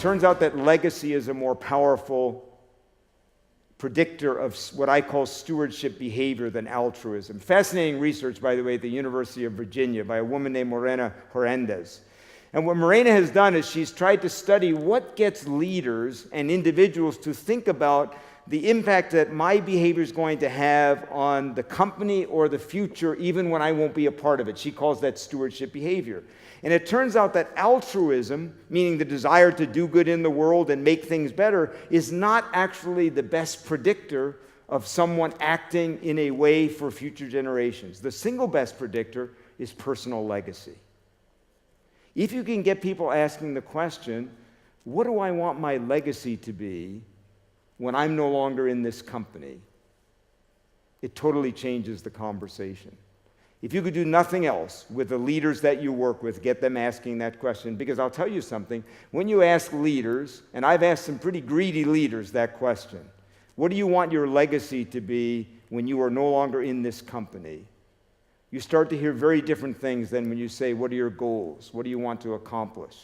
turns out that legacy is a more powerful predictor of what I call stewardship behavior than altruism. Fascinating research, by the way, at the University of Virginia by a woman named Morena Hernandez. And what Morena has done is she's tried to study what gets leaders and individuals to think about the impact that my behavior is going to have on the company or the future, even when I won't be a part of it. She calls that stewardship behavior. And it turns out that altruism, meaning the desire to do good in the world and make things better, is not actually the best predictor of someone acting in a way for future generations. The single best predictor is personal legacy. If you can get people asking the question, what do I want my legacy to be when I'm no longer in this company? It totally changes the conversation. If you could do nothing else with the leaders that you work with, get them asking that question. Because I'll tell you something, when you ask leaders, and I've asked some pretty greedy leaders that question, what do you want your legacy to be when you are no longer in this company? You start to hear very different things than when you say, what are your goals? What do you want to accomplish?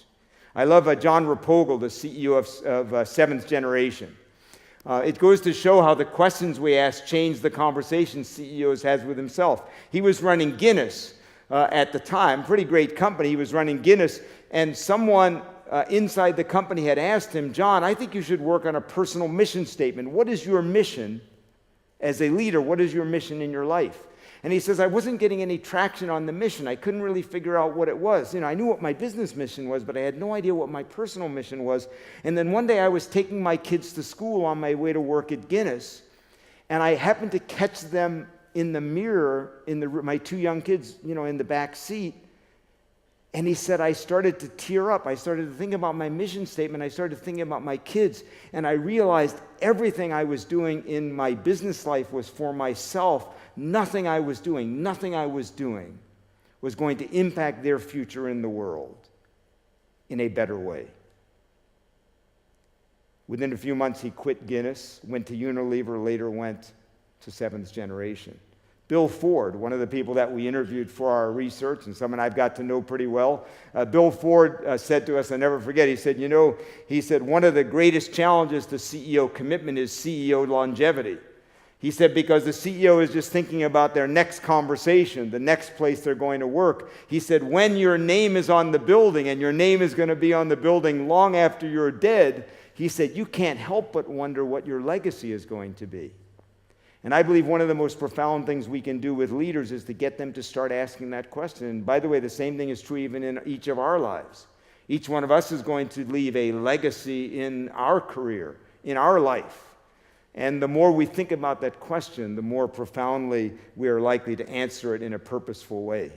I love John Rapogel, the CEO of Seventh Generation. It goes to show how the questions we ask change the conversation CEOs has with himself. He was running Guinness at the time, pretty great company. He was running Guinness, and someone inside the company had asked him, John, I think you should work on a personal mission statement. What is your mission as a leader? What is your mission in your life? And he says, I wasn't getting any traction on the mission. I couldn't really figure out what it was. I knew what my business mission was, but I had no idea what my personal mission was. And then one day I was taking my kids to school on my way to work at Guinness, and I happened to catch them in the mirror, my two young kids, in the back seat. And he said, I started to tear up. I started to think about my mission statement. I started thinking about my kids. And I realized everything I was doing in my business life was for myself. Nothing I was doing was going to impact their future in the world in a better way. Within a few months, he quit Guinness, went to Unilever, later went to Seventh Generation. Bill Ford, one of the people that we interviewed for our research and someone I've got to know pretty well, Bill Ford said to us, I'll never forget, he said, one of the greatest challenges to CEO commitment is CEO longevity. He said, because the CEO is just thinking about their next conversation, the next place they're going to work. He said, when your name is on the building, and your name is going to be on the building long after you're dead, he said, you can't help but wonder what your legacy is going to be. And I believe one of the most profound things we can do with leaders is to get them to start asking that question. And by the way, the same thing is true even in each of our lives. Each one of us is going to leave a legacy in our career, in our life. And the more we think about that question, the more profoundly we are likely to answer it in a purposeful way.